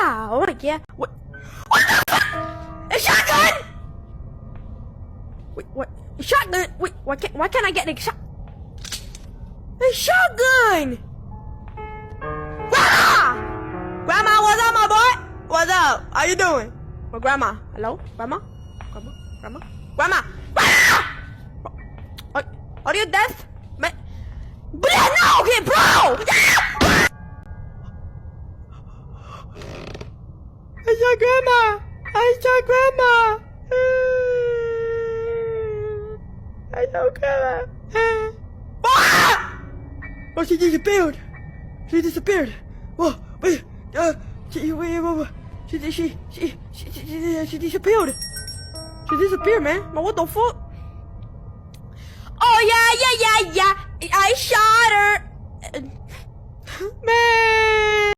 Oh my god. What the fuck? A shotgun! Wait, what? A shotgun? Wait, why can't I get a shot? A shotgun! Grandma! Grandma, what's up, my boy? What's up? How you doing? Well, Grandma. Hello? Grandma? Grandma? Grandma? Grandma! Grandma! Are you deaf? No, okay, bro! I saw Grandma! I saw Grandma! I saw Grandma! Oh, she disappeared! She disappeared! Whoa, wait, she disappeared! She disappeared, man! What the fuck? Oh yeah! I shot her! Man!